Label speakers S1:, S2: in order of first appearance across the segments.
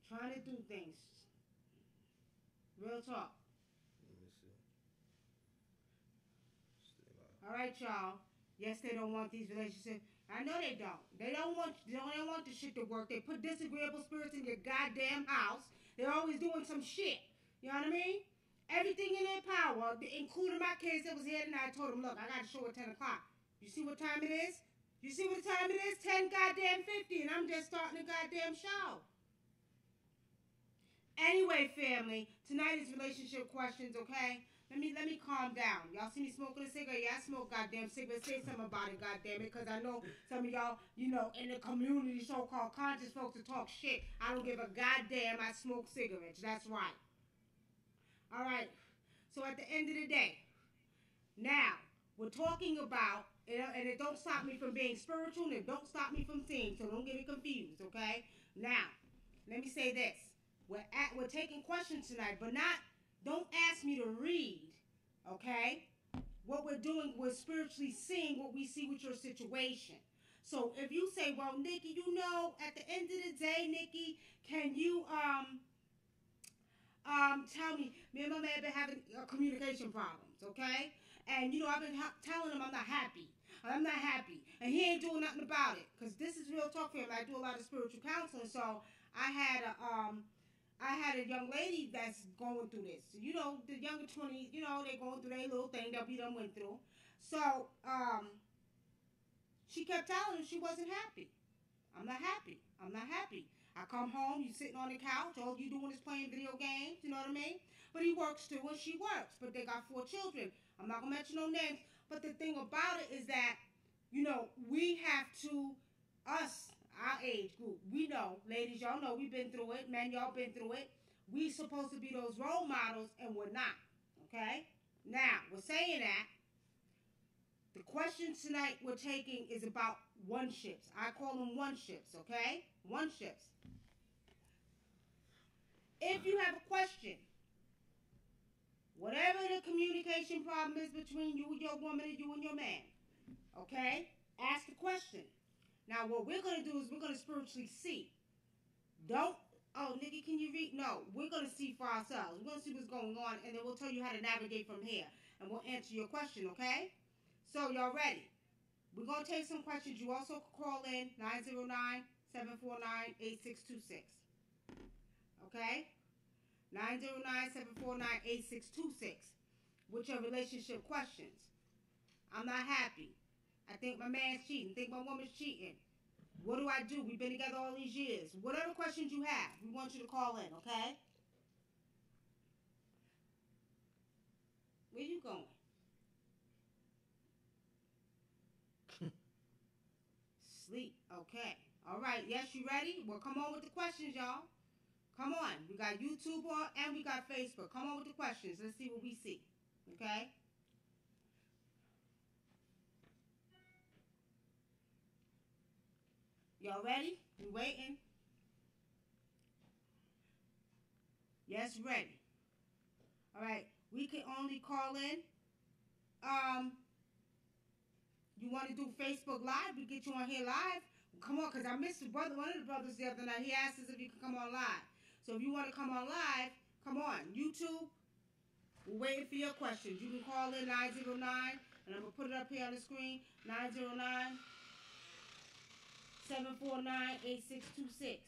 S1: Trying to do things. Real talk.
S2: Let me see. Stay live.
S1: All right, y'all. Yes, they don't want these relationships. I know they don't. They don't want. They don't want the shit to work. They put disagreeable spirits in your goddamn house. They're always doing some shit. You know what I mean? Everything in their power, including my kids that was here tonight. I told them, look, I got a show at 10 o'clock. You see what time it is? You see what time it is? 10 goddamn 50, and I'm just starting the goddamn show. Anyway, family, tonight is relationship questions, okay? Let me calm down. Y'all see me smoking a cigarette? Yeah, I smoke goddamn cigarette. Say something about it, goddamn it, because I know some of y'all, you know, in the community, so-called conscious folks to talk shit. I don't give a goddamn. I smoke cigarettes. That's right. All right. So at the end of the day, now we're talking about, and it don't stop me from being spiritual, and it don't stop me from seeing. So don't get it confused, okay? Now, let me say this. We're taking questions tonight, but don't ask me to read, okay? What we're doing, we're spiritually seeing what we see with your situation. So if you say, well, Nikki, you know, at the end of the day, Nikki, can you tell me and my man have been having communication problems, okay? And you know, I've been telling him I'm not happy. And he ain't doing nothing about it. Because this is real talk for him. I do a lot of spiritual counseling, so I had a young lady that's going through this. You know, the younger 20s, you know, they going through their little thing that we done went through. So, she kept telling him she wasn't happy. I'm not happy. I come home, you sitting on the couch, all you doing is playing video games, you know what I mean? But he works too, and she works. But they got 4 children. I'm not going to mention no names. But the thing about it is that, you know, we have to, us, our age group, we know, ladies, y'all know we've been through it. Men, y'all been through it. We supposed to be those role models, and we're not. Okay? Now, we're saying that. The question tonight we're taking is about one-ships. I call them one-ships, okay? One-ships. If you have a question, whatever the communication problem is between you and your woman and you and your man, okay? Ask the question. Now, what we're going to do is we're going to spiritually see. Don't, oh, Nikki, can you read? No, we're going to see for ourselves. We're going to see what's going on, and then we'll tell you how to navigate from here. And we'll answer your question, okay? So, y'all ready? We're going to take some questions. You also can call in 909-749-8626. Okay? 909-749-8626 with your relationship questions. I'm not happy. I think my man's cheating. I think my woman's cheating. What do I do? We've been together all these years. Whatever questions you have, we want you to call in, okay? Where you going? Sleep. Okay. All right. Yes, you ready? Well, come on with the questions, y'all. Come on. We got YouTube on and we got Facebook. Come on with the questions. Let's see what we see. Okay? Y'all ready? You waiting? Yes, ready. All right. We can only call in. You want to do Facebook Live? We get you on here live. Come on, because I missed one of the brothers the other night. He asked us if you could come on live. So if you want to come on live, come on. YouTube, we're waiting for your questions. You can call in 909, and I'm going to put it up here on the screen, 909-749-8626.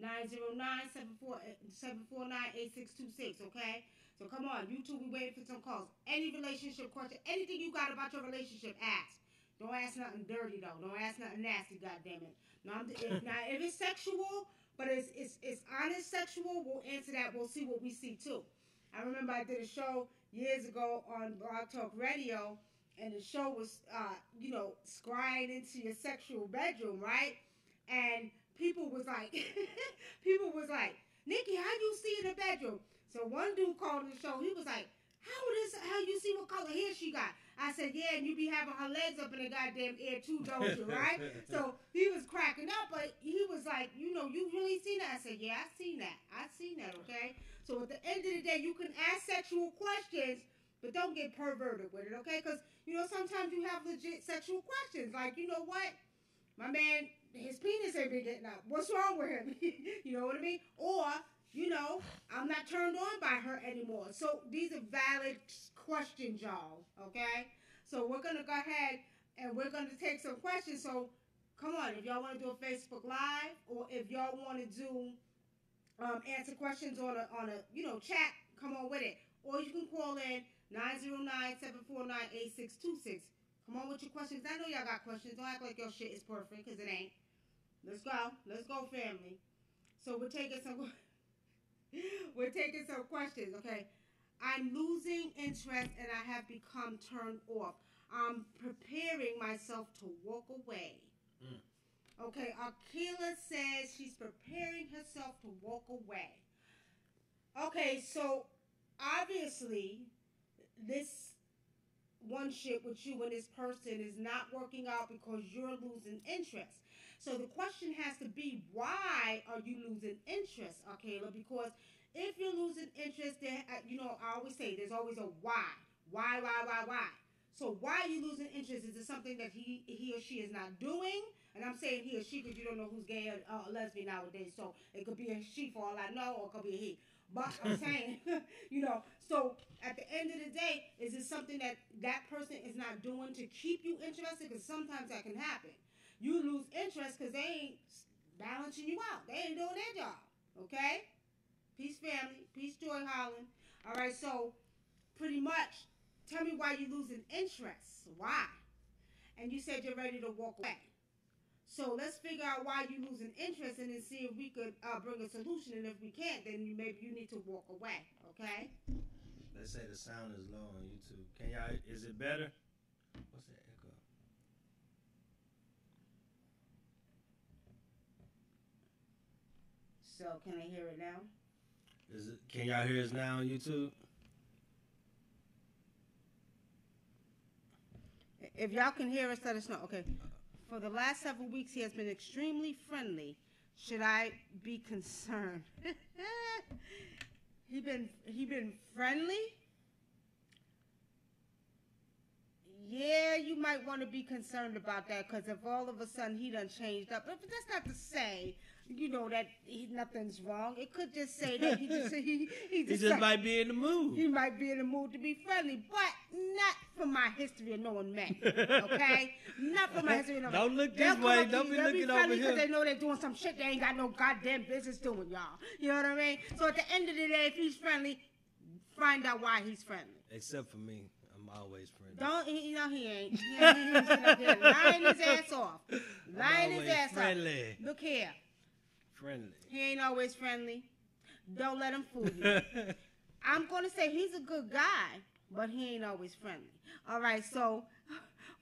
S1: 909-749-8626, okay? So come on, YouTube, we're waiting for some calls. Any relationship question, anything you got about your relationship, ask. Don't ask nothing dirty, though. Don't ask nothing nasty, goddammit. Now, if it's sexual, but it's honest sexual, we'll answer that. We'll see what we see, too. I remember I did a show years ago on Blog Talk Radio, and the show was, you know, scrying into your sexual bedroom, right? And people was like, Nikki, how you see in the bedroom? So one dude called the show. He was like, how you see what color hair she got? I said, yeah, and you be having her legs up in the goddamn air too, don't you, right? So he was cracking up, but he was like, you know, you really seen that? I said, yeah, I seen that, okay? So at the end of the day, you can ask sexual questions, but don't get perverted with it, okay? Because, you know, sometimes you have legit sexual questions, like, you know what? My man, his penis ain't been getting out. What's wrong with him? You know what I mean? Or not turned on by her anymore. So these are valid questions, y'all. Okay. So we're gonna go ahead and we're gonna take some questions. So come on, if y'all want to do a Facebook Live, or if y'all want to do answer questions on a chat, come on with it. Or you can call in 909-749-8626. Come on with your questions. I know y'all got questions. Don't act like your shit is perfect, because it ain't. Let's go. Let's go, family. So we're taking some questions, okay? I'm losing interest and I have become turned off. I'm preparing myself to walk away. Okay, Akila says she's preparing herself to walk away. Okay, so obviously this one shit with you and this person is not working out because you're losing interest. So the question has to be, why are you losing interest, Akila? Because if you're losing interest, then I always say there's always a why. Why? So why are you losing interest? Is it something that he or she is not doing? And I'm saying he or she because you don't know who's gay or lesbian nowadays. So it could be a she for all I know, or it could be a he. But I'm saying, so at the end of the day, is it something that person is not doing to keep you interested? Because sometimes that can happen. You lose interest because they ain't balancing you out. They ain't doing their job. Okay? Peace, family. Peace, Joy Holland. All right, so pretty much, tell me why you're losing interest. Why? And you said you're ready to walk away. So let's figure out why you're losing interest and then see if we could bring a solution. And if we can't, then maybe you need to walk away. Okay?
S2: Let's say the sound is low on YouTube. Is it better? What's that echo?
S1: So can I hear it now?
S2: Can y'all hear us now on YouTube?
S1: If y'all can hear us, let us know. Okay. For the last several weeks, he has been extremely friendly. Should I be concerned? He been friendly? Yeah, you might want to be concerned about that, because if all of a sudden he done changed up, but that's not to say, that nothing's wrong. It could just say that he just
S2: might be in the mood.
S1: He might be in the mood to be friendly, but not from my history of knowing men. Okay, not from my history of knowing men.
S2: Don't look this way. Don't be looking over here.
S1: Because they know they're doing some shit they ain't got no goddamn business doing, y'all. You know what I mean? So at the end of the day, if he's friendly, find out why he's friendly.
S2: Except for me. I'm always friendly.
S1: He ain't. He ain't lying his ass off. Lying his ass
S2: friendly.
S1: off. Look here.
S2: Friendly.
S1: He ain't always friendly. Don't let him fool you. I'm going to say he's a good guy, but he ain't always friendly. All right, so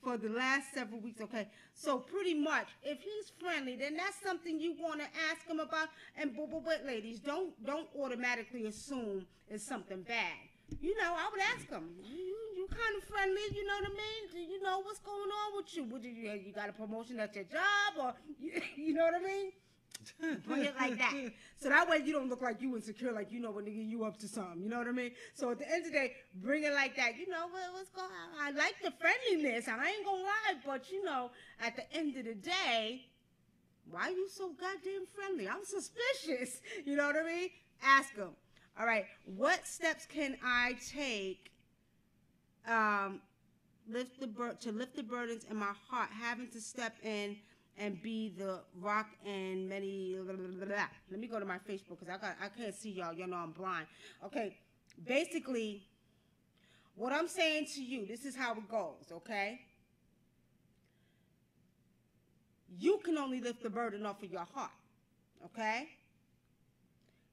S1: for the last several weeks, okay, so pretty much, if he's friendly, then that's something you want to ask him about. And but ladies, don't automatically assume it's something bad. I would ask him, you kind of friendly, you know what I mean? Do you know what's going on with you? You got a promotion at your job, or you know what I mean? Bring it like that. So that way you don't look like you insecure, like when nigga you up to something. You know what I mean? So at the end of the day, bring it like that. What's going on? I like the friendliness. I ain't gonna lie, but at the end of the day, why are you so goddamn friendly? I'm suspicious. You know what I mean? Ask him. All right. What steps can I take to lift the burdens in my heart, having to step in and be the rock and many blah, blah, blah. Let me go to my Facebook because I can't see y'all. Y'all know I'm blind. Okay, basically, what I'm saying to you, this is how it goes. Okay, you can only lift the burden off of your heart. Okay,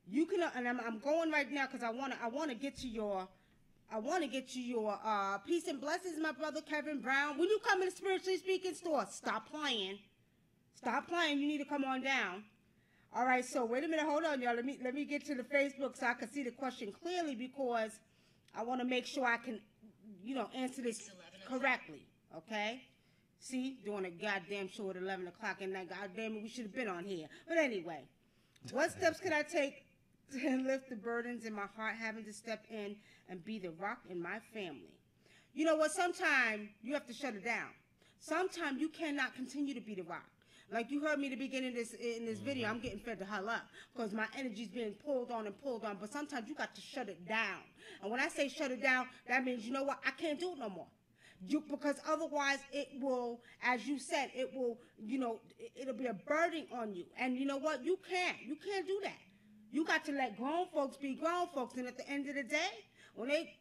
S1: you can, and I'm going right now because I want to get to your peace and blessings, my brother Kevin Brown. When you come in the Spiritually Speaking store, stop playing. Stop playing. You need to come on down. All right. So wait a minute. Hold on, y'all. Let me get to the Facebook so I can see the question clearly, because I want to make sure I can, answer this correctly. Okay. See, doing a goddamn show at 11 o'clock at night. Goddamn it, we should have been on here. But anyway, what steps can I take to lift the burdens in my heart, having to step in and be the rock in my family? You know what? Sometimes you have to shut it down. Sometimes you cannot continue to be the rock. Like you heard me at the beginning of this video, I'm getting fed the hell up because my energy's being pulled on and pulled on. But sometimes you got to shut it down. And when I say shut it down, that means, you know what? I can't do it no more. Because otherwise it will, as you said, it will, it'll be a burden on you. And you know what? You can't do that. You got to let grown folks be grown folks. And at the end of the day, when they,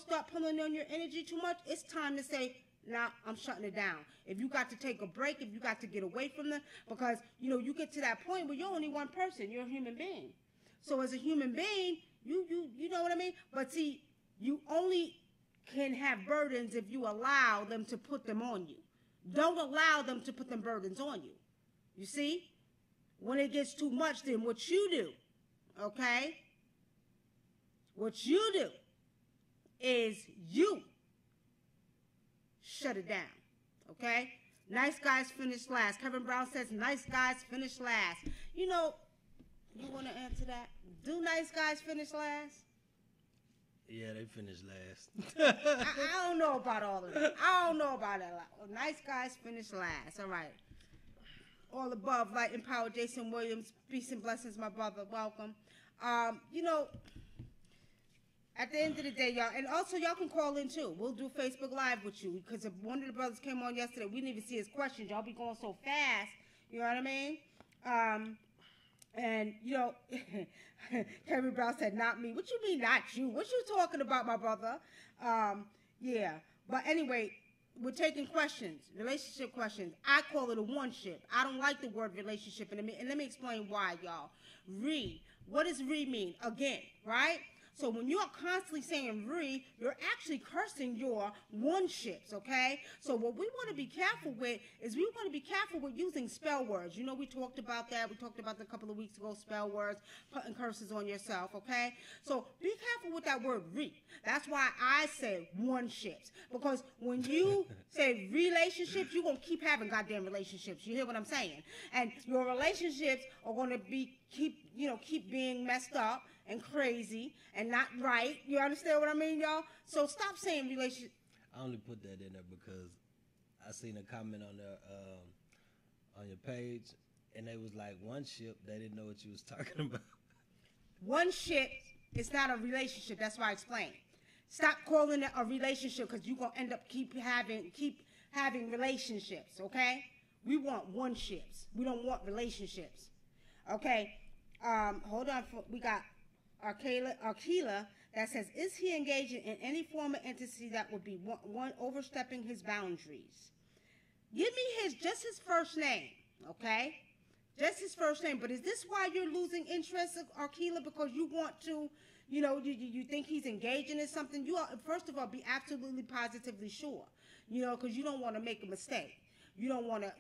S1: start pulling on your energy too much, it's time to say, nah, I'm shutting it down. If you got to take a break, if you got to get away from them, because, you get to that point where you're only one person. You're a human being. So as a human being, you know what I mean? But see, you only can have burdens if you allow them to put them on you. Don't allow them to put them burdens on you. You see? When it gets too much, then what you do, okay? What you do is you shut it down, okay? Nice guys finish last. Kevin Brown says nice guys finish last. You want to answer that? Do nice guys finish last?
S2: Yeah, they finished last.
S1: I don't know about all of that. I don't know about that. Nice guys finish last. All right. All above, light and power, Jason Williams. Peace and blessings, my brother. Welcome. At the end of the day, y'all, and also y'all can call in too. We'll do Facebook Live with you because if one of the brothers came on yesterday, we didn't even see his questions. Y'all be going so fast. You know what I mean? And, Kevin Brown said, not me. What you mean, not you? What you talking about, my brother? Yeah. But anyway, we're taking questions, relationship questions. I call it a one-ship. I don't like the word relationship. And let me explain why, y'all. What does mean? Again, right? So when you're constantly saying you're actually cursing your one-ships, okay? So what we want to be careful with is we want to be careful with using spell words. We talked about that. We talked about that a couple of weeks ago, spell words, putting curses on yourself, okay? So be careful with that word That's why I say one-ships. Because when you say relationships, you're going to keep having goddamn relationships. You hear what I'm saying? And your relationships are going to keep being messed up and crazy and not right. You understand what I mean, y'all? So stop saying relationship.
S2: I only put that in there because I seen a comment on there on your page, and they was like, one ship. They didn't know what you was talking about.
S1: One ship is not a relationship. That's why I explained. Stop calling it a relationship because you're gonna end up keep having relationships. Okay? We want one ships. We don't want relationships. Okay? Hold on. We got Arkela that says, is he engaging in any form of intimacy that would be one overstepping his boundaries? Give me just his first name, okay? Just his first name. But is this why you're losing interest, Arkela? Because you want to, you think he's engaging in something? You are, first of all, be absolutely positively sure, because you don't want to make a mistake. You don't want to,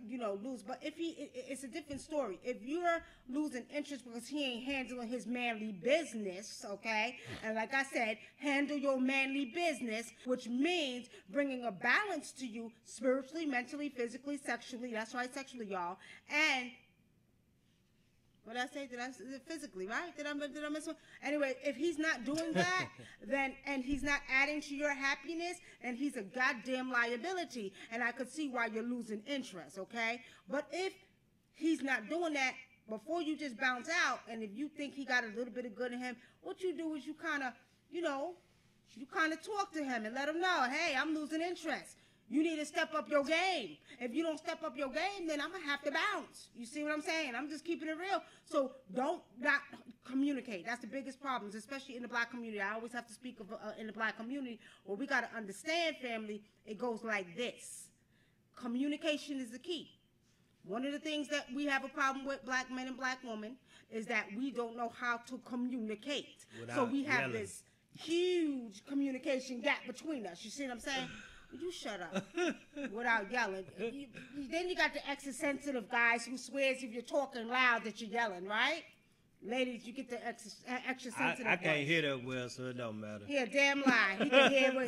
S1: lose. But if it's a different story. If you're losing interest because he ain't handling his manly business, okay? And like I said, handle your manly business, which means bringing a balance to you spiritually, mentally, physically, sexually. That's right, sexually, y'all. And what did I say? Physically, right? Did I miss one? Anyway, if he's not doing that, and he's not adding to your happiness, then he's a goddamn liability. And I could see why you're losing interest, okay? But if he's not doing that, before you just bounce out, and if you think he got a little bit of good in him, what you do is you kind of, you kind of talk to him and let him know, hey, I'm losing interest. You need to step up your game. If you don't step up your game, then I'm going to have to bounce. You see what I'm saying? I'm just keeping it real. So don't not communicate. That's the biggest problems, especially in the black community. I always have to speak of in the black community where we got to understand, family, it goes like this. Communication is the key. One of the things that we have a problem with, black men and black women, is that we don't know how to communicate. So we have this huge communication gap between us. You see what I'm saying? You shut up without yelling. Then you got the extra sensitive guys who swears if you're talking loud that you're yelling, right? Ladies, you get the extra sensitive.
S2: I can't hear that well, so it don't matter.
S1: Yeah, damn lie.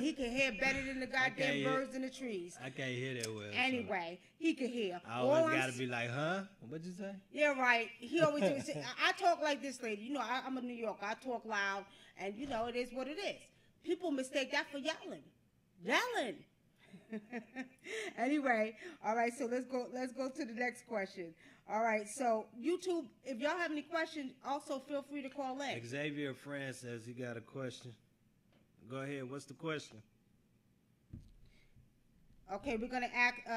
S1: He can hear better than the goddamn birds in the trees.
S2: I can't hear that well.
S1: Anyway, he can hear.
S2: I always got to be like, huh? What'd you say?
S1: Yeah, right. He always do. I talk like this lady. I'm a New Yorker. I talk loud, and it is what it is. People mistake that for yelling. Yelling. Anyway, all right, so let's go to the next question. All right, so YouTube, if y'all have any questions, also feel free to call in.
S2: Xavier France says he got a question. Go ahead. What's the question?
S1: Okay, we're gonna act.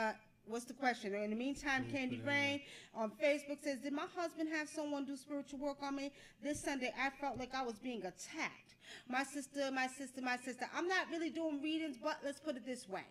S1: What's the question? In the meantime, Candy Rain on Facebook says, "Did my husband have someone do spiritual work on me this Sunday? I felt like I was being attacked. My sister. I'm not really doing readings, but let's put it this way.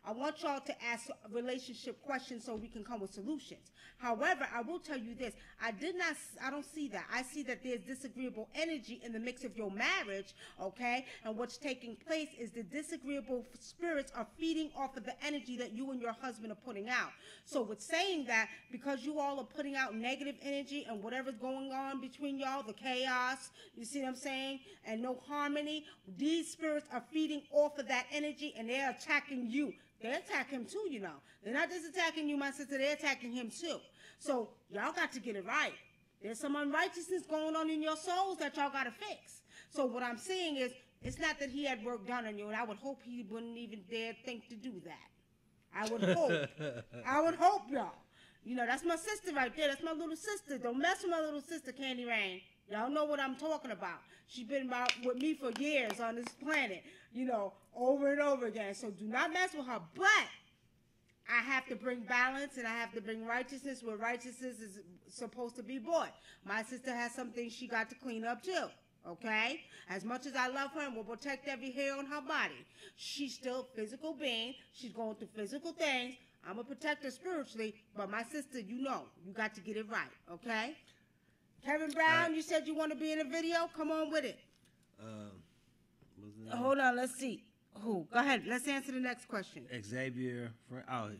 S1: I want y'all to ask relationship questions so we can come with solutions. However, I will tell you this. I don't see that. I see that there's disagreeable energy in the mix of your marriage, okay? And what's taking place is the disagreeable spirits are feeding off of the energy that you and your husband are putting out. So with saying that, because you all are putting out negative energy and whatever's going on between y'all, the chaos, you see what I'm saying, and no harmony, these spirits are feeding off of that energy and they're attacking you. They attack him too, you know. They're not just attacking you, my sister. They're attacking him too. So y'all got to get it right. There's some unrighteousness going on in your souls that y'all got to fix. So what I'm saying is, it's not that he had work done on you, and I would hope he wouldn't even dare think to do that. I would hope. I would hope, y'all. You know, that's my sister right there. That's my little sister. Don't mess with my little sister, Candy Rain. Y'all know what I'm talking about. She's been with me for years on this planet, you know, over and over again. So do not mess with her. But I have to bring balance and I have to bring righteousness where righteousness is supposed to be brought. My sister has some things she got to clean up too. Okay? As much as I love her and will protect every hair on her body, she's still a physical being. She's going through physical things. I'm a protector spiritually, but my sister, you know, you got to get it right. Okay? Kevin Brown, you said you want to be in a video? Come on with it. Hold on, let's see. Who? Go ahead. Let's answer the next question.
S2: Xavier.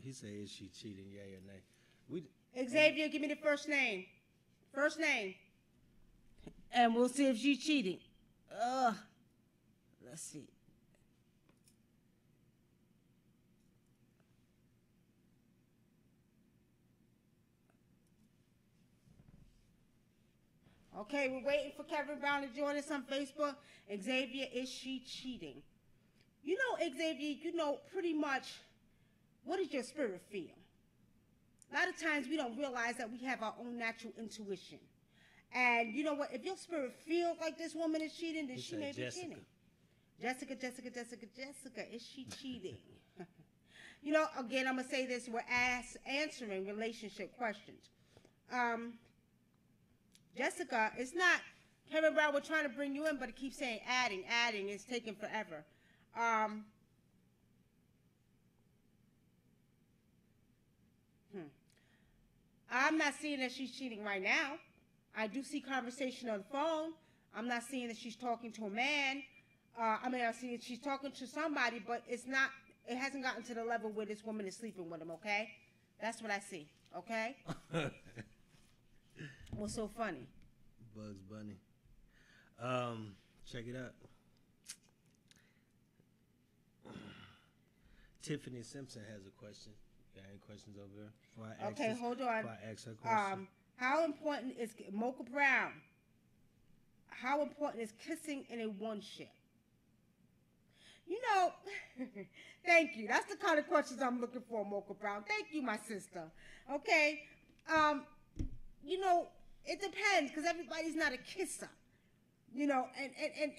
S2: He said, is she cheating? Yeah or nay?
S1: Xavier, give me the first name. First name. And we'll see if she's cheating. Let's see. Okay, we're waiting for Kevin Brown to join us on Facebook. Xavier, is she cheating? You know, Xavier, you know pretty much what does your spirit feel? A lot of times we don't realize that we have our own natural intuition. And you know what? If your spirit feels like this woman is cheating, then she may be cheating. Jessica, is she cheating? You know, again, I'm going to say this. We're answering relationship questions. Jessica, it's not Kevin Brown. We're trying to bring you in, but it keeps saying adding. It's taking forever. I'm not seeing that she's cheating right now. I do see conversation on the phone. I'm not seeing that she's talking to a man. I see that she's talking to somebody, but it's not. It hasn't gotten to the level where this woman is sleeping with him. Okay, that's what I see. Okay. What's so funny?
S2: Bugs Bunny. Check it out. Tiffany Simpson has a question. Got any questions over there?
S1: Okay, hold on.
S2: Before I ask her question.
S1: How important is Mocha Brown? How important is kissing in a one-ship? You know, thank you. That's the kind of questions I'm looking for, Mocha Brown. Thank you, my sister. Okay. You know, it depends because everybody's not a kisser. You know,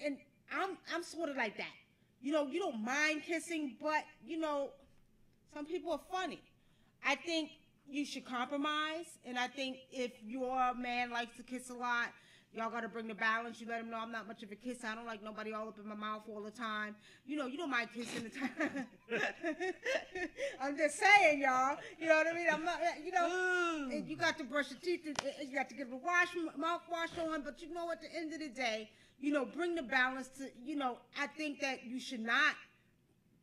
S1: and I'm sort of like that. You know, you don't mind kissing, but you know, some people are funny. I think you should compromise, and I think if your man likes to kiss a lot, y'all got to bring the balance. You let him know I'm not much of a kisser. I don't like nobody all up in my mouth all the time. You know, you don't mind kissing the time. I'm just saying, y'all. You know what I mean? I'm not, you know, you got to brush your teeth. You got to get a mouthwash on. But you know, at the end of the day, you know, bring the balance to, you know, I think that you should not,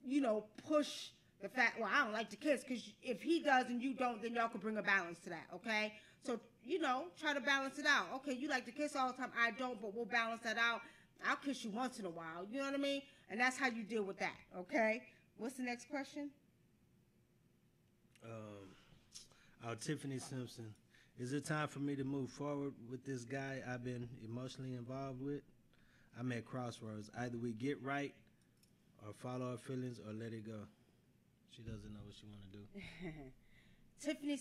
S1: you know, push the fact, well, I don't like to kiss, because if he does and you don't, then y'all can bring a balance to that, okay? So, you know, try to balance it out. Okay, you like to kiss all the time. I don't, but we'll balance that out. I'll kiss you once in a while. You know what I mean? And that's how you deal with that, okay? What's the next question?
S2: Tiffany Simpson. Is it time for me to move forward with this guy I've been emotionally involved with? I'm at crossroads. Either we get right or follow our feelings or let it go. She doesn't know what she want to do.
S1: Tiffany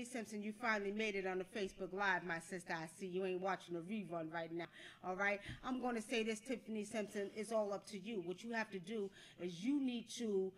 S1: Simpson, you finally made it on the Facebook Live, my sister. I see you ain't watching the rerun right now. All right? I'm going to say this, Tiffany Simpson, it's all up to you. What you have to do is you need to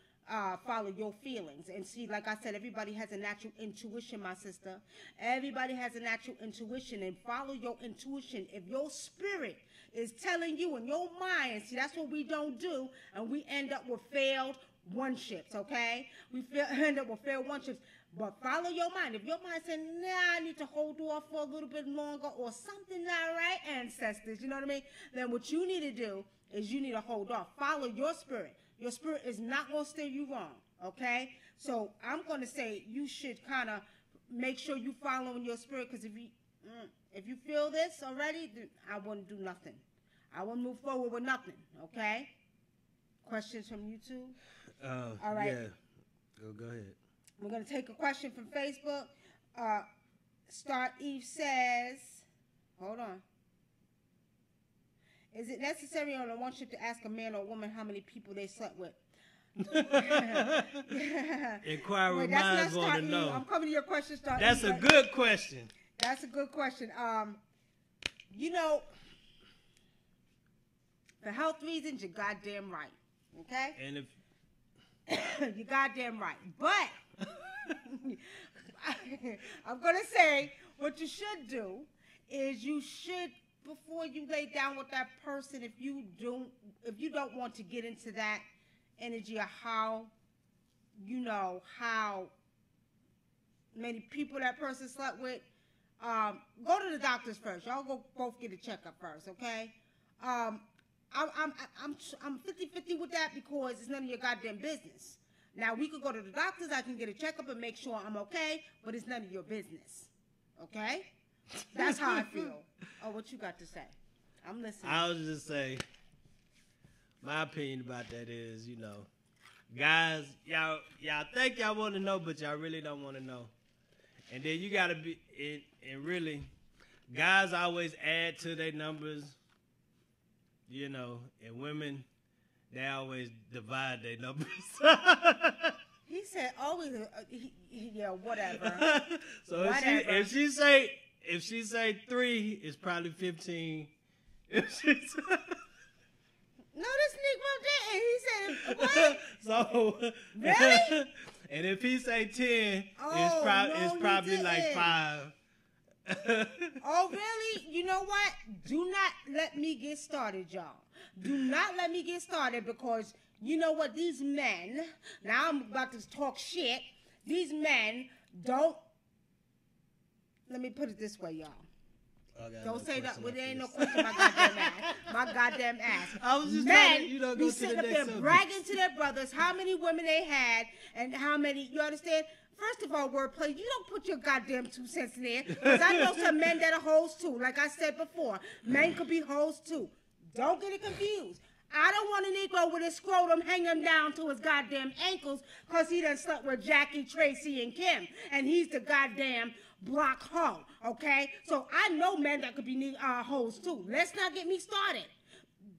S1: follow your feelings. And see, like I said, everybody has a natural intuition, my sister. Everybody has a natural intuition, and follow your intuition. If your spirit is telling you in your mind, see, that's what we don't do, and we end up with failed one-ships, okay? We end up with failed one-ships. But follow your mind. If your mind says, nah, I need to hold off for a little bit longer or something not right, ancestors, you know what I mean? Then what you need to do is you need to hold off. Follow your spirit. Your spirit is not going to steer you wrong, okay? So I'm going to say you should kind of make sure you following your spirit, because if you feel this already, then I wouldn't do nothing. I wouldn't move forward with nothing, okay? Questions from YouTube? All right.
S2: Yeah. Go ahead.
S1: We're going to take a question from Facebook. Start Eve says, hold on. Is it necessary on a one ship to ask a man or woman how many people they slept with?
S2: Inquiry minds want to know.
S1: I'm coming to your question, Start
S2: That's
S1: Eve,
S2: a good question.
S1: That's a good question. You know, for health reasons, you're goddamn right. Okay?
S2: And if
S1: you're goddamn right. But I'm going to say what you should do is you should, before you lay down with that person, if you don't want to get into that energy of how many people that person slept with, go to the doctors first. Y'all go both get a checkup first, okay? I'm 50-50 with that because it's none of your goddamn business. Now, we could go to the doctors, I can get a checkup and make sure I'm okay, but it's none of your business. Okay? That's how I feel. Oh, what you got to say? I'm listening.
S2: I was just say, my opinion about that is, you know, guys, y'all think y'all want to know, but y'all really don't want to know. And then you got to be, and really, guys always add to their numbers, you know, and women, they always divide their numbers.
S1: He said always, yeah, whatever.
S2: So
S1: whatever.
S2: if she say 3, it's probably 15. If she
S1: no, this Negro didn't. He said what?
S2: So
S1: really?
S2: And if he say 10,
S1: no,
S2: it's probably like 5.
S1: Oh, really? You know what? Do not let me get started, y'all. Do not let me get started, because you know what? These men, now I'm about to talk shit. These men don't, let me put it this way, y'all. Don't say that. Well, there ain't no question. My goddamn ass.
S2: I was just
S1: men
S2: trying to,
S1: be sitting up there bragging to their brothers how many women they had and how many. You understand? First of all, wordplay, you don't put your goddamn 2 cents in there, because I know some men that are hoes too. Like I said before, men could be hoes too. Don't get it confused. I don't want a Negro with his scrotum hanging down to his goddamn ankles because he done slept with Jackie, Tracy, and Kim, and he's the goddamn block hoe, okay? So I know men that could be hoes too. Let's not get me started.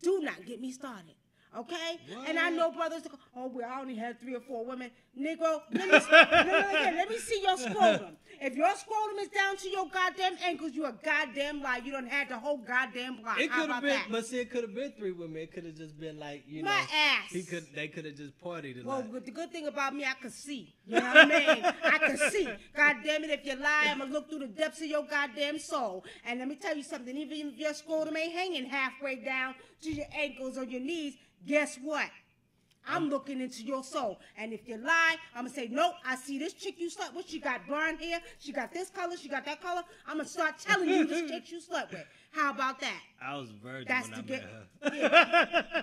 S1: Do not get me started, okay? What? And I know brothers, oh, well, I only had 3 or 4 women. Negro, let me see your scrotum. If your scrotum is down to your goddamn ankles, you a goddamn lie. You done had the whole goddamn block.
S2: It could have been, but see, it could have been 3 women. It could have just been like, you
S1: my
S2: know,
S1: ass.
S2: They could have just partied a
S1: lot.
S2: Well,
S1: the good thing about me, I could see. You know what I mean? I can see. God damn it, if you lie, I'm gonna look through the depths of your goddamn soul. And let me tell you something. Even if your scrotum ain't hanging halfway down to your ankles or your knees, guess what? I'm looking into your soul. And if you lie, I'm going to say, nope, I see this chick you slept with. She got blonde hair. She got this color. She got that color. I'm going to start telling you this chick you slept with. How about that?
S2: I was a virgin
S1: That's
S2: when I met her.
S1: Yeah.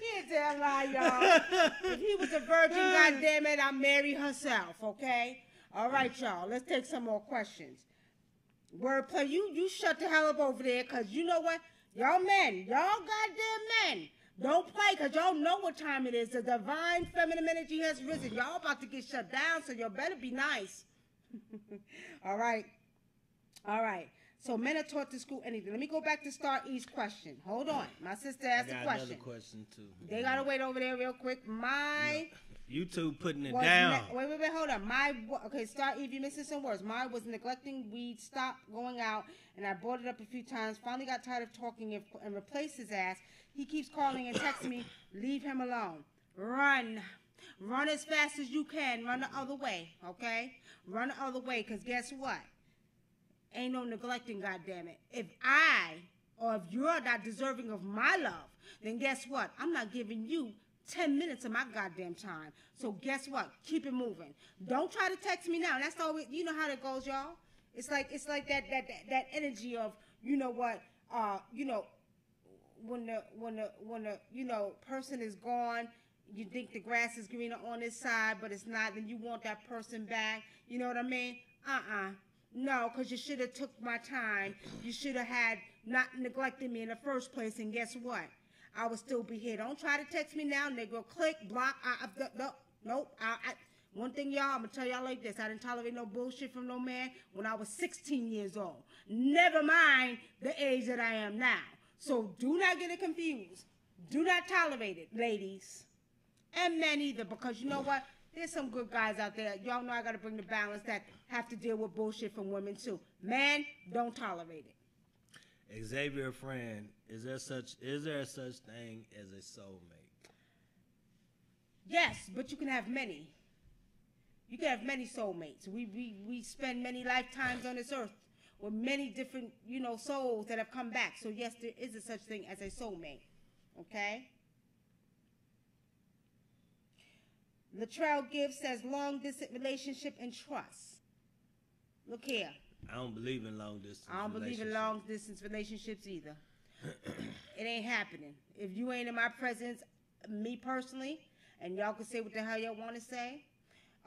S1: He ain't tell lie, y'all. If he was a virgin, goddamn it, I'll marry herself, okay? All right, y'all. Let's take some more questions. Wordplay, you shut the hell up over there, because you know what? Y'all men, y'all goddamn men. Don't play, because y'all know what time it is. The divine feminine energy has risen. Y'all about to get shut down, so y'all better be nice. All right. All right. So men are taught to school anything. Let me go back to Star E's question. Hold on. My sister asked a question.
S2: Another question too.
S1: They gotta wait over there real quick.
S2: You two putting it down.
S1: Wait, hold on. Okay, Star Eve, you missing some words. My was neglecting weed, stopped going out, and I brought it up a few times. Finally got tired of talking and replaced his ass. He keeps calling and texting me. Leave him alone. Run. Run as fast as you can. Run the other way, okay? Run the other way, because guess what? Ain't no neglecting, goddammit. If you're not deserving of my love, then guess what? I'm not giving you 10 minutes of my goddamn time. So guess what? Keep it moving. Don't try to text me now. That's always, you know how that goes, y'all. It's like that energy of, you know what, when the person is gone, you think the grass is greener on this side, but it's not, then you want that person back. You know what I mean? No, because you should have took my time. You should have had not neglected me in the first place, and guess what? I would still be here. Don't try to text me now, nigga. Click, block. Nope. One thing, y'all, I'm going to tell y'all like this. I didn't tolerate no bullshit from no man when I was 16 years old. Never mind the age that I am now. So do not get it confused. Do not tolerate it, ladies. And men either, because you know what? There's some good guys out there. Y'all know I got to bring the balance that have to deal with bullshit from women too. Man, don't tolerate it.
S2: Xavier friend, is there such thing as a soulmate?
S1: Yes, but you can have many. You can have many soulmates. We spend many lifetimes on this earth with many different, souls that have come back. So yes, there is a such thing as a soulmate. Okay? Latrell Gibbs says long distance relationship and trust. Look here.
S2: I don't believe in long distance.
S1: I don't believe in long distance relationships either. It ain't happening. If you ain't in my presence, me personally, and y'all can say what the hell y'all want to say,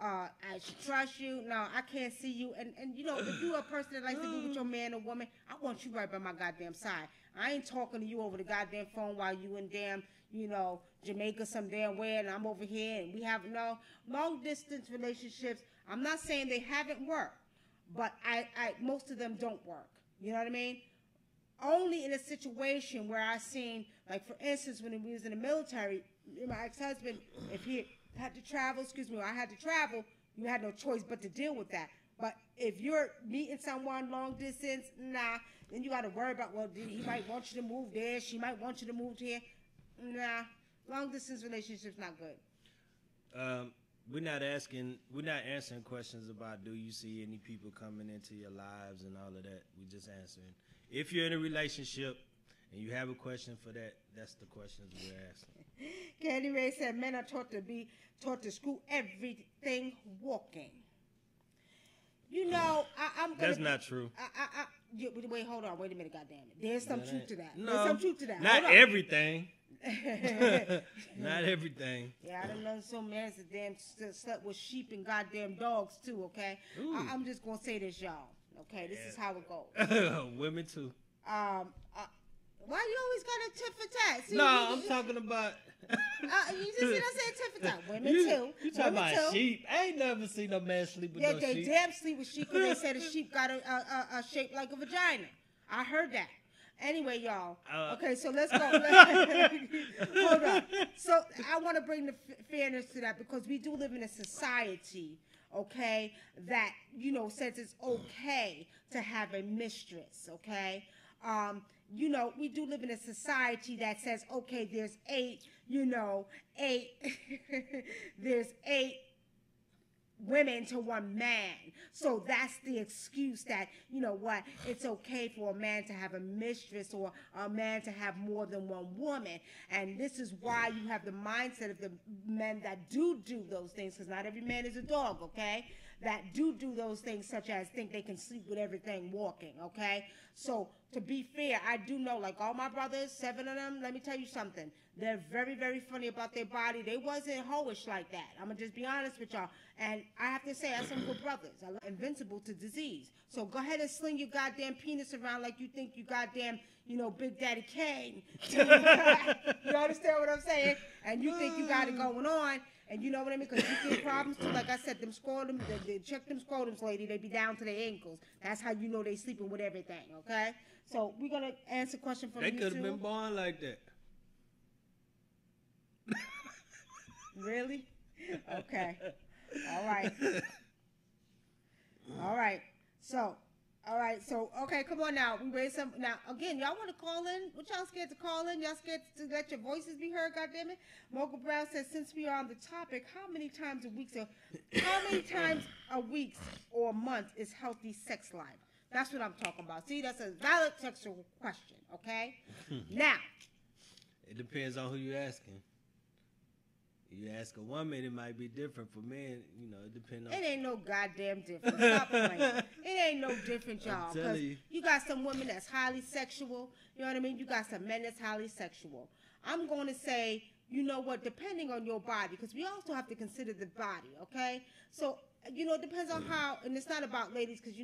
S1: I should trust you. No, I can't see you. And if you're a person that likes to be with your man or woman, I want you right by my goddamn side. I ain't talking to you over the goddamn phone while you in damn, Jamaica some damn where, and I'm over here, and we have no long distance relationships. I'm not saying they haven't worked, but I most of them don't work. You know what I mean? Only in a situation where I seen, like for instance, when we was in the military, my ex-husband, if he had to travel, or I had to travel, you had no choice but to deal with that. But if you're meeting someone long distance, nah, then you got to worry about, well, he might want you to move there, she might want you to move here. Nah, long distance relationships not good.
S2: We're not answering questions about do you see any people coming into your lives and all of that. We're just answering. If you're in a relationship and you have a question for that, that's the questions we're asking.
S1: Candy Ray said men are taught to screw everything walking. I'm gonna.
S2: That's not true.
S1: Wait, hold on. Wait a minute, goddamn it. There's some truth to that.
S2: No,
S1: there's some truth to that.
S2: Not everything. Not everything.
S1: Yeah, I done known some men that damn slept with sheep and goddamn dogs too. Okay, I'm just gonna say this, y'all. Okay, this is how it goes.
S2: Women too.
S1: Why you always got a tit for tat? See,
S2: I'm talking about.
S1: You just said I said tit for tat. Women too.
S2: You talking about sheep? I ain't never seen no man sleep with no sheep. Yeah, they
S1: damn sleep with sheep because they said a sheep got a shape like a vagina. I heard that. Anyway, y'all. Okay, so let's go. Hold on. So I want to bring the fairness to that because we do live in a society, okay, that, says it's okay to have a mistress, okay? We do live in a society that says, okay, there's there's 8 women to one man. So that's the excuse that, it's okay for a man to have a mistress or a man to have more than one woman. And this is why you have the mindset of the men that do those things, because not every man is a dog, okay? That do those things, such as think they can sleep with everything walking, okay? So to be fair, I do know, like all my brothers, 7 of them, let me tell you something. They're very, very funny about their body. They wasn't hoish like that. I'm going to just be honest with y'all. And I have to say, I have some good brothers. I'm invincible to disease. So go ahead and sling your goddamn penis around like you think you goddamn, Big Daddy Kane. You understand what I'm saying? And you think you got it going on, and you know what I mean? Because you get problems too. Like I said, them scrotums, they check them scrotums, lady. They be down to their ankles. That's how you know they sleeping with everything. Okay. So we're gonna answer a question from
S2: They
S1: you
S2: could have
S1: too.
S2: been born like that.
S1: Really? Okay. All right. All right. So, okay, come on now. We raised some. Now, again, y'all want to call in? What y'all scared to call in? Y'all scared to let your voices be heard? Goddammit. Mocha Brown says, since we are on the topic, how many times a week or a month is healthy sex life? That's what I'm talking about. See, that's a valid sexual question. Okay. Now,
S2: it depends on who you're asking. You ask a woman, it might be different. For men, it depends on.
S1: It ain't no goddamn different. Stop playing. It ain't no different, y'all. Because you got some women that's highly sexual. You know what I mean? You got some men that's highly sexual. I'm going to say, you know what, depending on your body, because we also have to consider the body, okay? So, it depends on how, and it's not about ladies, because,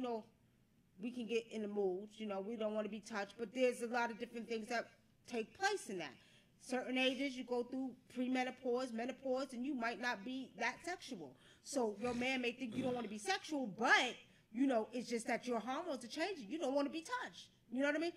S1: we can get in the moods. We don't want to be touched. But there's a lot of different things that take place in that. Certain ages, you go through premenopause, menopause, and you might not be that sexual. So your man may think you don't want to be sexual, but, it's just that your hormones are changing. You don't want to be touched. You know what I mean?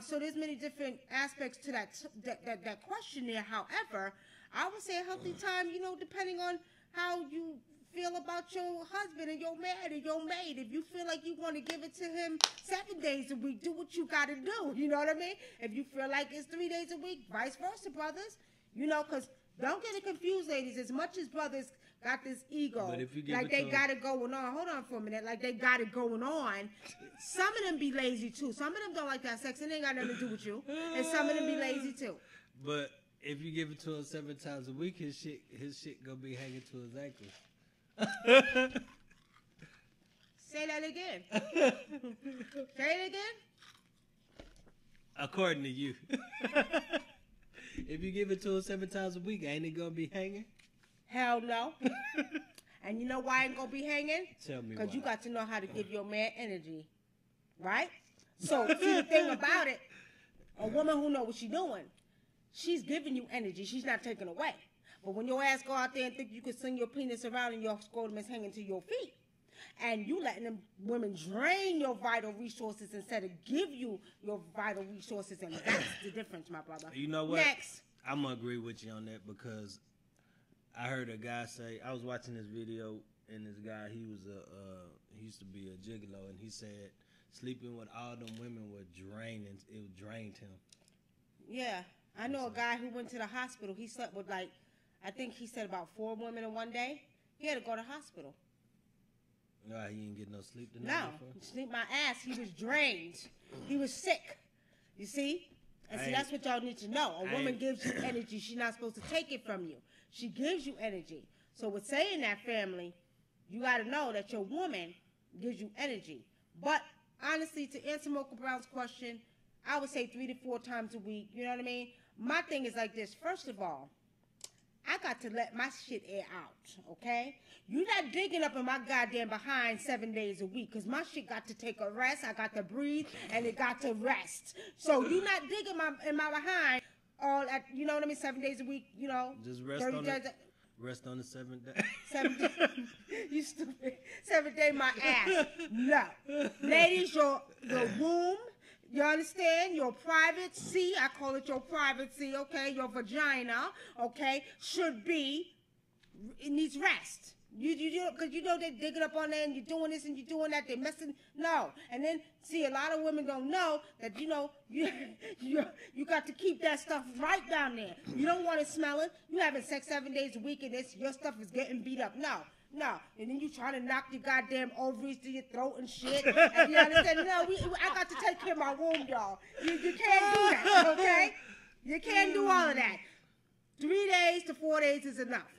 S1: So there's many different aspects to that question there. However, I would say a healthy time, depending on how you feel about your husband and your man and your maid. If you feel like you want to give it to him 7 days a week, do what you got to do. You know what I mean? If you feel like it's 3 days a week, vice versa, brothers. Because don't get it confused, ladies. As much as brothers got this ego, like they got it going on. Hold on for a minute. Like they got it going on. Some of them be lazy too. Some of them don't like that sex. It ain't got nothing to do with you. And some of them be lazy too.
S2: But if you give it to him 7 times a week, his shit gonna be hanging to his ankles.
S1: Say that again. Say it again.
S2: According to you. If you give it to him 7 times a week, ain't it gonna be hanging?
S1: Hell no. And you know why it ain't gonna be hanging?
S2: Tell me why.
S1: Because you got to know how to give your man energy. Right? So, see the thing about it, a woman who knows what she's doing, she's giving you energy. She's not taking away. But when your ass go out there and think you can swing your penis around and your scrotum is hanging to your feet, and you letting them women drain your vital resources instead of give you your vital resources, and that's the difference, my brother.
S2: You know what?
S1: Next.
S2: I'm going to agree with you on that because I heard a guy say, I was watching this video, and this guy, he used to be a gigolo, and he said sleeping with all them women it drained him. Yeah.
S1: I know a guy who went to the hospital. He slept with I think he said about 4 women in one day. He had to go to the hospital.
S2: No, he didn't get no sleep the night before?
S1: No, sleep my ass. He was drained. He was sick. You see? And see, that's what y'all need to know. A woman gives you energy. She's not supposed to take it from you. She gives you energy. So with saying that, family, you got to know that your woman gives you energy. But honestly, to answer Mocha Brown's question, I would say 3 to 4 times a week. You know what I mean? My thing is like this. First of all, I got to let my shit air out, okay? You not digging up in my goddamn behind 7 days a week, because my shit got to take a rest. I got to breathe, and it got to rest. So you not digging in my behind all at, you know what I mean, 7 days a week,
S2: Just rest on it. Rest on the 7th day.
S1: 7 days. You stupid. 7th day my ass. No. Ladies, your womb, you understand? Your privacy, I call it your privacy, okay? Your vagina, okay, it needs rest. Because they're digging up on there and you're doing this and you're doing that, they're messing. No. And then, see, a lot of women don't know that, you got to keep that stuff right down there. You don't want it smelling. You having sex 7 days a week and your stuff is getting beat up. No. And then you trying to knock your goddamn ovaries to your throat and shit. And you understand? No, I got to take care of my womb, y'all. You can't do that, okay? You can't do all of that. 3 days to 4 days is enough,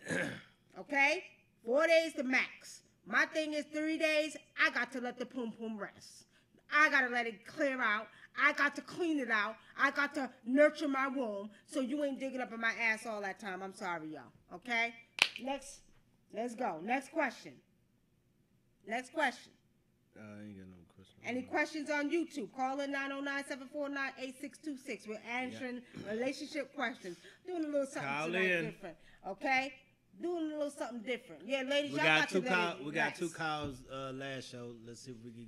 S1: okay? 4 days the max. My thing is 3 days, I got to let the pum-pum rest. I got to let it clear out. I got to clean it out. I got to nurture my womb so you ain't digging up in my ass all that time. I'm sorry, y'all. Okay? Let's go. Next question.
S2: I ain't got no
S1: Any questions on YouTube? Call in 909-749-8626. We're answering relationship questions. Doing a little something tonight different. Okay? Doing a little something different. Yeah, ladies, y'all got two calls.
S2: We got 2 calls last show. Let's see if we can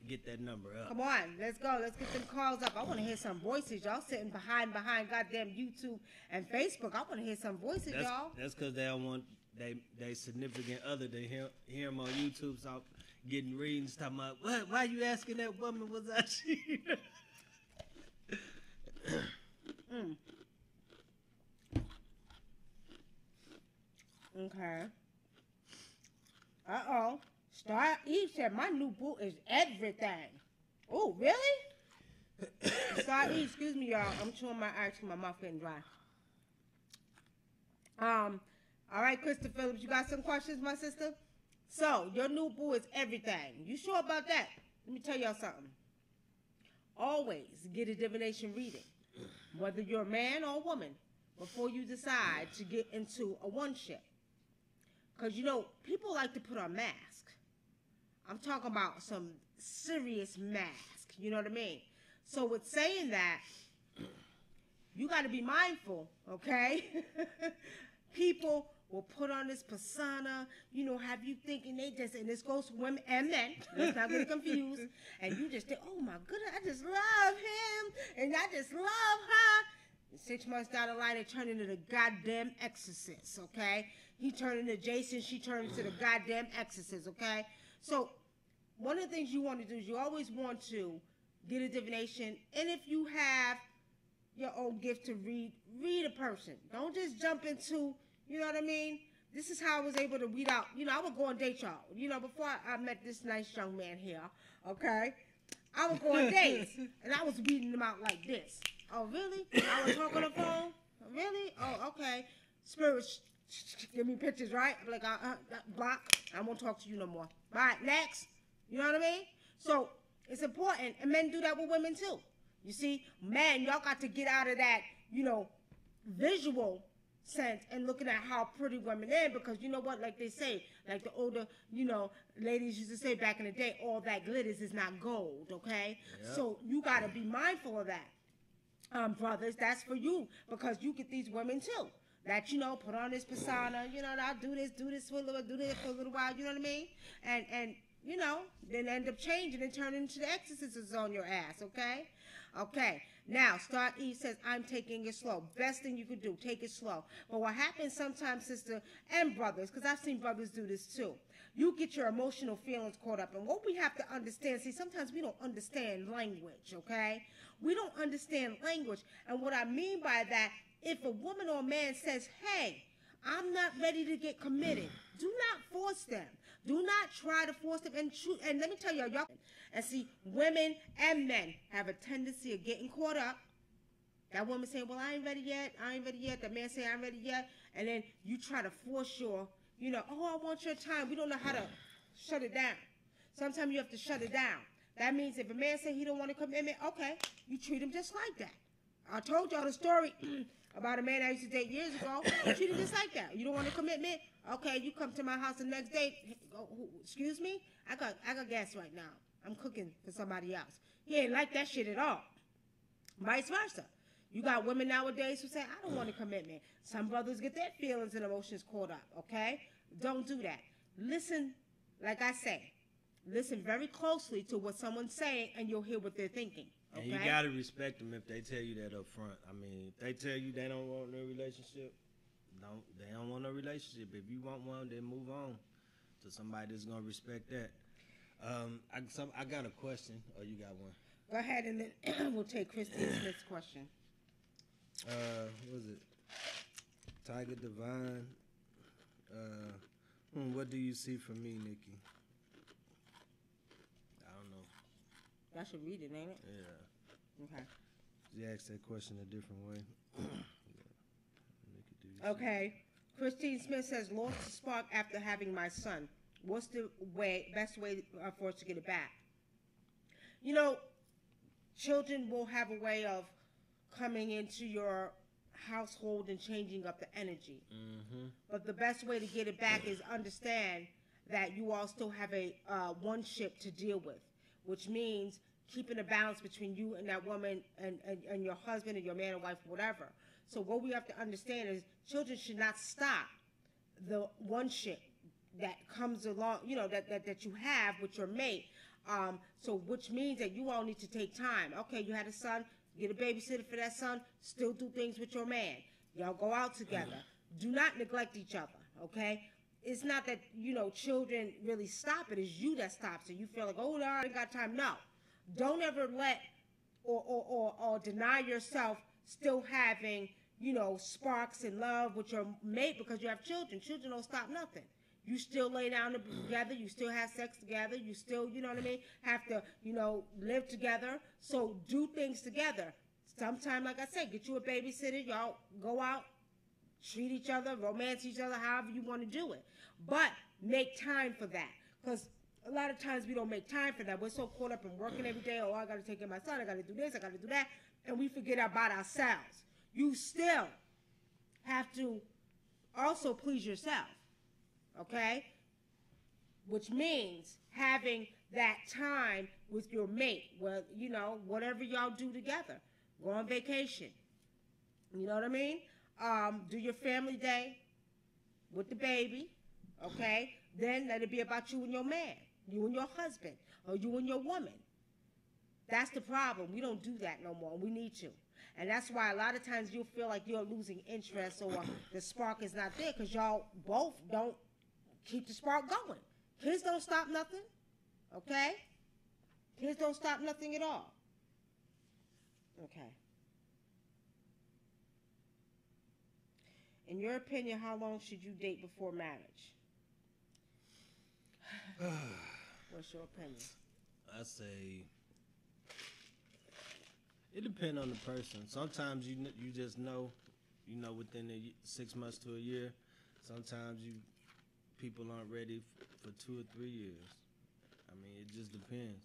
S2: get that number up.
S1: Come on, let's go. Let's get them calls up. I want to hear some voices. Y'all sitting behind goddamn YouTube and Facebook. I want to hear some voices, y'all.
S2: That's because they don't want they significant other to hear them on YouTube. So getting readings talking about what? Why you asking that woman was I she?
S1: Okay. Uh-oh. Star Eve said, my new boo is everything. Oh, really? Star Eve, excuse me, y'all. I'm chewing my ice because my mouth getting dry. All right, Krista Phillips, you got some questions, my sister? So, your new boo is everything. You sure about that? Let me tell y'all something. Always get a divination reading, whether you're a man or a woman, before you decide to get into a one-ship. Because, you know, people like to put on masks. I'm talking about some serious mask. You know what I mean? So with saying that, you got to be mindful, okay? People will put on this persona, you know, have you thinking they just, and this goes for women and men. Let's not get confused. And you just think, oh my goodness, I just love him. And I just love her. And 6 months down the line, they turn into the goddamn exorcist, okay? He turned into Jason, she turned into the goddamn exorcist, okay? So, one of the things you want to do is you always want to get a divination. And if you have your own gift to read a person. Don't just jump into, you know what I mean? This is how I was able to weed out. You know, I would go on dates, y'all. You know, before I met this nice young man here, okay? I would go on dates, and I was weeding them out like this. Oh, really? I was talking on the phone? Really? Oh, okay. Spirits, give me pictures, right? I'm like, block. I won't talk to you no more. All right, next. You know what I mean? So, it's important, and men do that with women, too. You see, men, y'all got to get out of that, you know, visual sense and looking at how pretty women are, because you know what, like they say, like the older, you know, ladies used to say back in the day, all that glitters is not gold, okay? Yep. So you got to be mindful of that. Brothers, that's for you, because you get these women too, that, you know, put on this persona, you know, I'll do this for a little while, you know what I mean? And you know, then end up changing and turning into the exorcists on your ass, okay? Okay, now, Star E says, I'm taking it slow. Best thing you could do, take it slow. But what happens sometimes, sister, and brothers, because I've seen brothers do this too, you get your emotional feelings caught up. And what we have to understand, see, sometimes we don't understand language, okay? We don't understand language. And what I mean by that, if a woman or a man says, hey, I'm not ready to get committed, do not force them. Do not try to force them. And let me tell y'all, and see, women and men have a tendency of getting caught up. That woman saying, well, I ain't ready yet. That man saying, I ain't ready yet. And then you try to force your, you know, oh, I want your time. We don't know how to shut it down. Sometimes you have to shut it down. That means if a man say he don't want a commitment, okay, you treat him just like that. I told y'all the story about a man I used to date years ago. Treat him just like that. You don't want a commitment? Okay, you come to my house the next day. Oh, excuse me? I got gas right now. I'm cooking for somebody else. He ain't like that shit at all. Vice versa. You got women nowadays who say, I don't want a commitment. Some brothers get their feelings and emotions caught up, okay? Don't do that. Listen, like I say, listen very closely to what someone's saying, and you'll hear what they're thinking. Okay?
S2: And you got to respect them if they tell you that up front. I mean, if they tell you they don't want no relationship, they don't want no relationship. If you want one, then move on to somebody that's going to respect that. I got a question. Oh, you got one?
S1: Go ahead, and then we'll take Christine Smith's question.
S2: What was it? Tiger Divine. What do you see for me, Nicky? I don't know.
S1: I should read it, ain't it?
S2: Yeah.
S1: Okay.
S2: She asked that question a different way.
S1: Okay. Christine Smith says, lost the spark after having my son. What's the best way for us to get it back? You know, children will have a way of coming into your household and changing up the energy. Mm-hmm. But the best way to get it back is understand that you all still have a one ship to deal with, which means keeping a balance between you and that woman and your husband and your man or wife, whatever. So what we have to understand is children should not stop the one ship that comes along, that you have with your mate. So which means that you all need to take time. Okay, you had a son, get a babysitter for that son, still do things with your man. Y'all go out together. Do not neglect each other, okay? It's not that, children really stop it. It's you that stops it. You feel like, oh, no, I ain't got time. No. Don't ever let or deny yourself still having, sparks and love with your mate because you have children. Children don't stop nothing. You still lay down together. You still have sex together. You still, have to, live together. So do things together. Sometime, like I said, get you a babysitter. Y'all go out, treat each other, romance each other, however you want to do it. But make time for that. Because a lot of times we don't make time for that. We're so caught up in working every day. Oh, I got to take care of my son. I got to do this. I got to do that. And we forget about ourselves. You still have to also please yourself. Okay? Which means having that time with your mate. Well, whatever y'all do together. Go on vacation. You know what I mean? Do your family day with the baby. Okay? Then let it be about you and your man. You and your husband. Or you and your woman. That's the problem. We don't do that no more. We need to. And that's why a lot of times you'll feel like you're losing interest or the spark is not there because y'all both don't keep the spark going. Kids don't stop nothing. Okay? Kids don't stop nothing at all. Okay. In your opinion, how long should you date before marriage? What's your opinion?
S2: I say it depends on the person. Sometimes you just know, within 6 months to a year. Sometimes people aren't ready for 2 or 3 years. I mean, it just depends.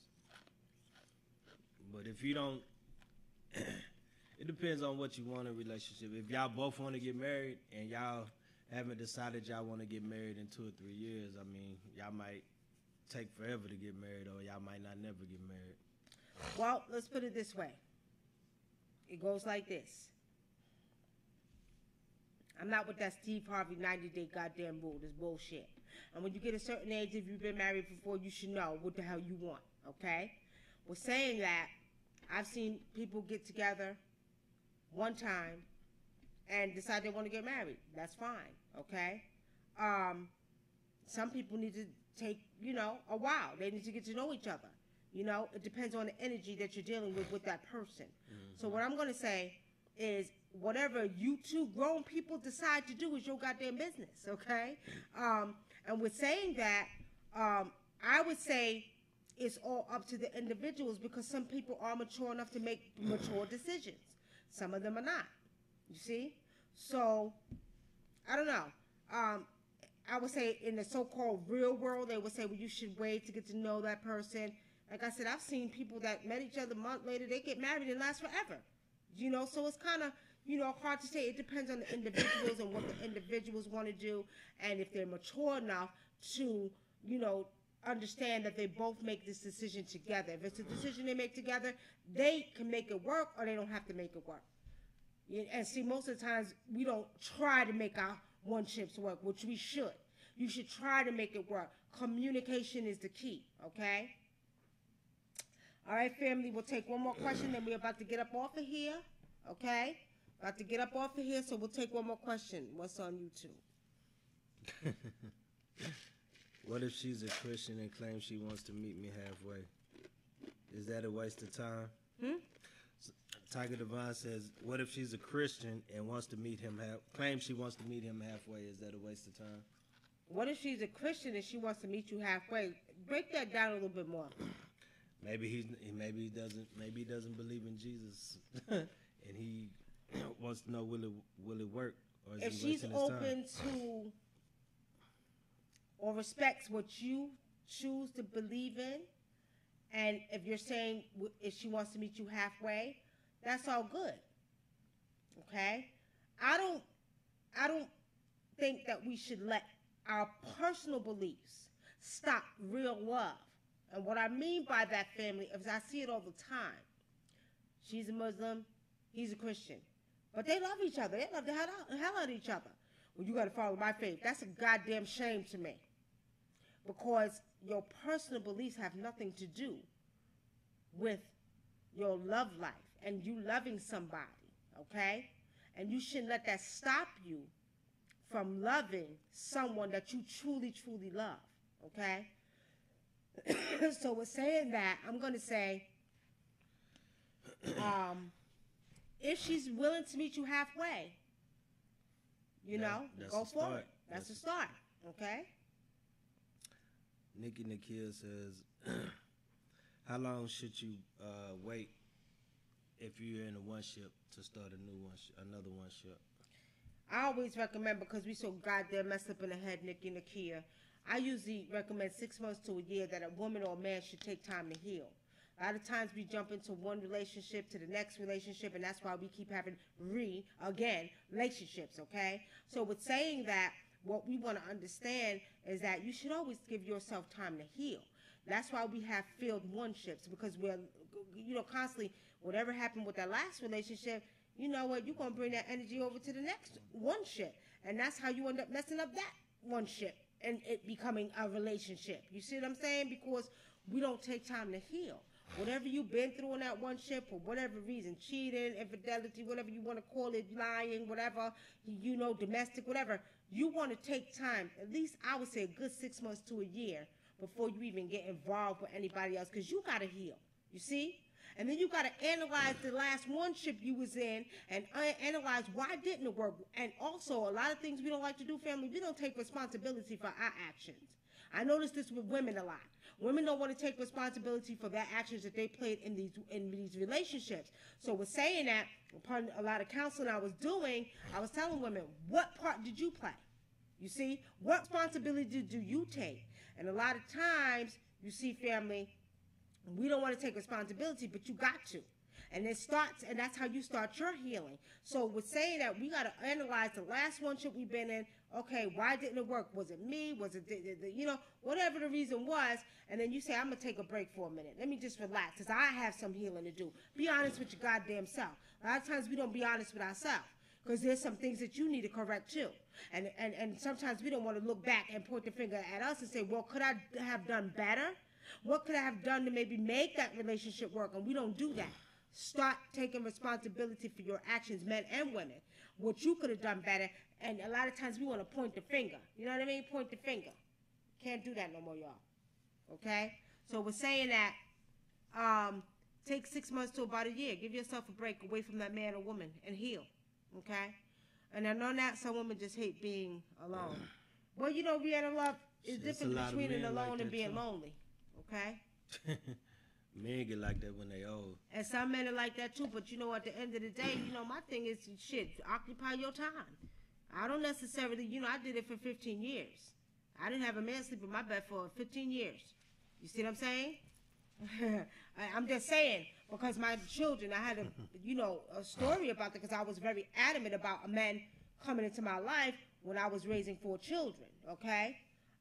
S2: But if you don't, it depends on what you want in a relationship. If y'all both want to get married and y'all haven't decided y'all want to get married in 2 or 3 years, I mean, y'all might take forever to get married or y'all might not never get married.
S1: Well, let's put it this way. It goes like this. I'm not with that Steve Harvey 90-day goddamn rule. This bullshit. And when you get a certain age, if you've been married before, you should know what the hell you want, okay? Well, saying that, I've seen people get together one time and decide they want to get married. That's fine, okay? Some people need to take, a while. They need to get to know each other. It depends on the energy that you're dealing with that person. Mm-hmm. So what I'm going to say is whatever you two grown people decide to do is your goddamn business, okay? And with saying that, I would say it's all up to the individuals because some people are mature enough to make mature decisions. Some of them are not, you see? So, I don't know. I would say in the so-called real world, they would say, well, you should wait to get to know that person. Like I said, I've seen people that met each other a month later, they get married and last forever. So it's kind of, hard to say. It depends on the individuals and what the individuals want to do and if they're mature enough to, understand that they both make this decision together. If it's a decision they make together, they can make it work or they don't have to make it work. And see, most of the times we don't try to make our one ships work, which we should. You should try to make it work. Communication is the key, okay? All right, family, we'll take one more question, then we're about to get up off of here, okay? About to get up off of here, so we'll take one more question. What's on YouTube?
S2: What if she's a Christian and claims she wants to meet me halfway? Is that a waste of time? Tiger Devine says, what if she's a Christian and wants to meet him claims she wants to meet him halfway? Is that a waste of time?
S1: What if she's a Christian and she wants to meet you halfway? Break that down a little bit more.
S2: Maybe he doesn't believe in Jesus, and he wants to know will it work, or is
S1: if
S2: he
S1: she's open to or respects what you choose to believe in, and if you're saying if she wants to meet you halfway, that's all good. Okay, I don't think that we should let our personal beliefs stop real love. And what I mean by that, family, is I see it all the time. She's a Muslim, he's a Christian. But they love each other. They love the hell out of each other. Well, you got to follow my faith. That's a goddamn shame to me. Because your personal beliefs have nothing to do with your love life and you loving somebody, okay? And you shouldn't let that stop you from loving someone that you truly, truly love, okay? So with saying that, I'm going to say, if she's willing to meet you halfway, you know, go for it. That's a start, okay?
S2: Nicky Nakia says, how long should you wait if you're in a one ship to start another one ship?
S1: I always recommend, because we so goddamn messed up in the head, Nicky Nakia, I usually recommend 6 months to a year that a woman or a man should take time to heal. A lot of times we jump into one relationship to the next relationship, and that's why we keep having relationships, okay? So with saying that, what we want to understand is that you should always give yourself time to heal. That's why we have failed one-ships, because we're, you know, constantly, whatever happened with that last relationship, you know what, you're going to bring that energy over to the next one-ship. And that's how you end up messing up that one-ship and it becoming a relationship. You see what I'm saying? Because we don't take time to heal. Whatever you've been through in that one ship, for whatever reason, cheating, infidelity, whatever you want to call it, lying, whatever, you know, domestic, whatever, you want to take time, at least I would say a good 6 months to a year before you even get involved with anybody else, because you got to heal, you see? And then you got to analyze the last one ship you was in and analyze why didn't it work. And also, a lot of things we don't like to do, family, we don't take responsibility for our actions. I notice this with women a lot. Women don't want to take responsibility for their actions that they played in these relationships. So with saying that, upon a lot of counseling I was doing, I was telling women, what part did you play? You see, what responsibility do you take? And a lot of times, you see, family, we don't want to take responsibility, but you got to. And it starts, and that's how you start your healing. So with saying that, we got to analyze the last one ship we've been in. Okay, why didn't it work? Was it me? Was it, you know, whatever the reason was. And then you say, I'm going to take a break for a minute. Let me just relax, because I have some healing to do. Be honest with your goddamn self. A lot of times we don't be honest with ourselves, because there's some things that you need to correct too. And sometimes we don't want to look back and point the finger at us and say, well, could I have done better? What could I have done to maybe make that relationship work? And we don't do that. Start taking responsibility for your actions, men and women. What you could have done better. And a lot of times we want to point the finger. You know what I mean? Point the finger. Can't do that no more, y'all. Okay? So we're saying that take 6 months to about a year. Give yourself a break away from that man or woman and heal. Okay? And I know that some women just hate being alone. Well, you know, being alone is different between being alone and being lonely. Okay?
S2: Men get like that when they old.
S1: And some men are like that too, but you know, at the end of the day, you know, my thing is, shit, occupy your time. I don't necessarily, you know, I did it for 15 years. I didn't have a man sleep in my bed for 15 years. You see what I'm saying? I'm just saying, because my children, I had a, you know, a story about that, because I was very adamant about a man coming into my life when I was raising 4 children, okay?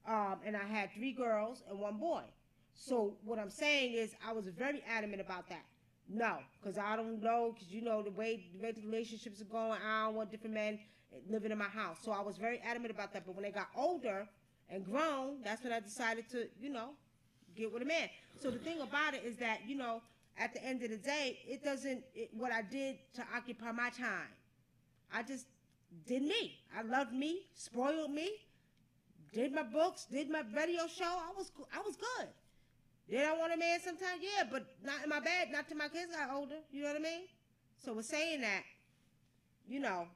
S1: And I had 3 girls and 1 boy. So what I'm saying is I was very adamant about that. No, because I don't know, because you know the way the relationships are going, I don't want different men living in my house. So I was very adamant about that. But when they got older and grown, that's when I decided to, you know, get with a man. So the thing about it is that, you know, at the end of the day, it doesn't, what I did to occupy my time, I just did me. I loved me, spoiled me, did my books, did my radio show. I was good. Did I want a man sometimes? Yeah, but not in my bed, not till my kids got older. You know what I mean? So we're saying that, you know,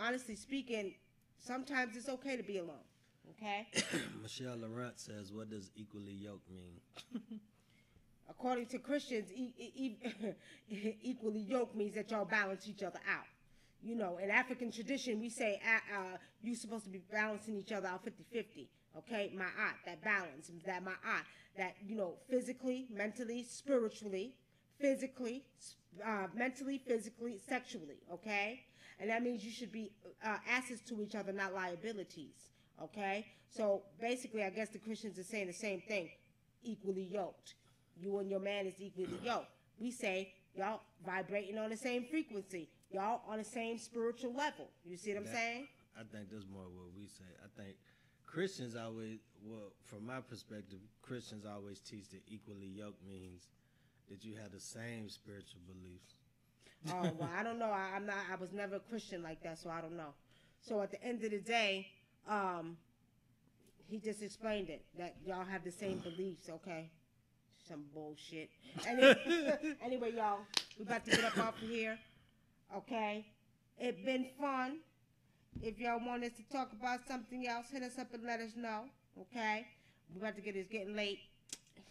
S1: honestly speaking, sometimes it's okay to be alone. Okay?
S2: Michelle Laurent says, what does equally yoked mean?
S1: According to Christians, equally yoked means that y'all balance each other out. You know, in African tradition, we say you're supposed to be balancing each other out 50-50. Okay, that balance, that that, you know, physically, mentally, spiritually, mentally, physically, sexually, okay? And that means you should be assets to each other, not liabilities, Okay? So basically, I guess the Christians are saying the same thing, equally yoked. You and your man is equally yoked. We say y'all vibrating on the same frequency. Y'all on the same spiritual level. You see what I'm saying?
S2: I think that's more what we say. I think Christians always, well, from my perspective, Christians always teach that equally yoked means that you have the same spiritual beliefs.
S1: Oh, well, I don't know. I was never a Christian like that, so I don't know. So at the end of the day, he just explained it, that y'all have the same beliefs, okay? Some bullshit. Anyway, y'all, we about to get up off of here, okay? It been fun. If y'all want us to talk about something else, hit us up and let us know, okay? We about to get, it's getting late.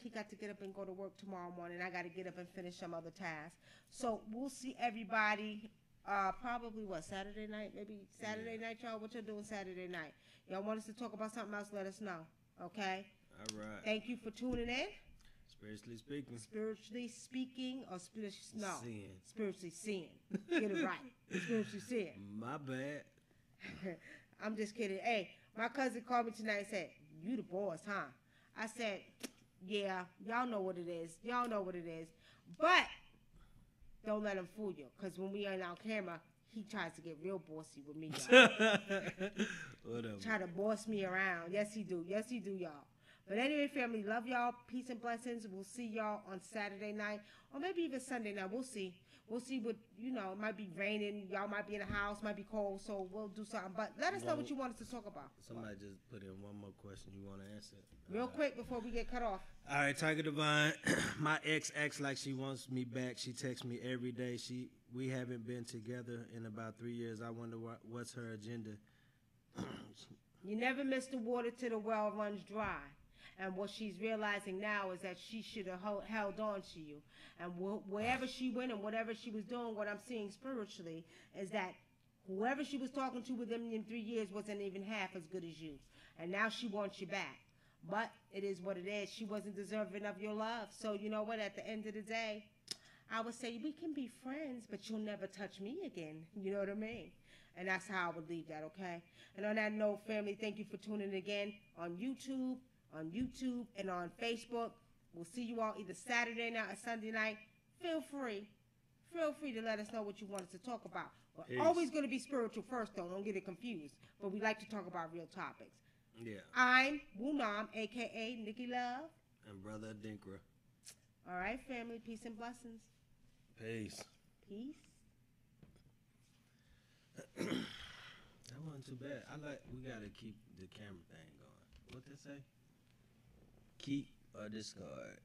S1: He got to get up and go to work tomorrow morning. I got to get up and finish some other tasks. So we'll see everybody probably, Saturday night? Maybe Saturday night, y'all? What y'all doing Saturday night? Y'all want us to talk about something else, let us know, okay?
S2: All right.
S1: Thank you for tuning in.
S2: Spiritually speaking.
S1: Spiritually speaking or
S2: Seeing.
S1: Spiritually seeing. Get it right. Spiritually seeing.
S2: My bad.
S1: I'm just kidding. Hey, my cousin called me tonight and said, "You the boss, huh?" I said, "Yeah, y'all know what it is. Y'all know what it is. But don't let him fool you, because when we ain't on camera, he tries to get real bossy with me, y'all.
S2: Whatever.
S1: Try to boss me around. Yes, he do. Yes, he do, y'all. But anyway, family, love y'all. Peace and blessings. We'll see y'all on Saturday night, or maybe even Sunday night. We'll see. We'll see what, it might be raining. Y'all might be in the house, might be cold, so we'll do something. But let us know what you want us to talk about.
S2: Somebody just put in one more question you want to answer.
S1: Real quick before we get cut off.
S2: All right, Tiger Divine. My ex acts like she wants me back. She texts me every day. We haven't been together in about 3 years. I wonder what's her agenda.
S1: You never miss the water till the well runs dry. And what she's realizing now is that she should have held on to you. And wherever she went and whatever she was doing, what I'm seeing spiritually is that whoever she was talking to within 3 years wasn't even half as good as you. And now she wants you back. But it is what it is. She wasn't deserving of your love. So you know what? At the end of the day, I would say we can be friends, but you'll never touch me again. You know what I mean? And that's how I would leave that, okay? And on that note, family, thank you for tuning in again on YouTube, and on Facebook. We'll see you all either Saturday night or Sunday night. Feel free to let us know what you want us to talk about. We're always going to be spiritual first, though. Don't get it confused. But we like to talk about real topics.
S2: Yeah.
S1: I'm WUNAM, a.k.a. Nicky Love.
S2: And Brother ADINKRA.
S1: All right, family. Peace and blessings.
S2: Peace.
S1: Peace.
S2: That wasn't too bad. We got to keep the camera thing going. What they say? Keep or discard.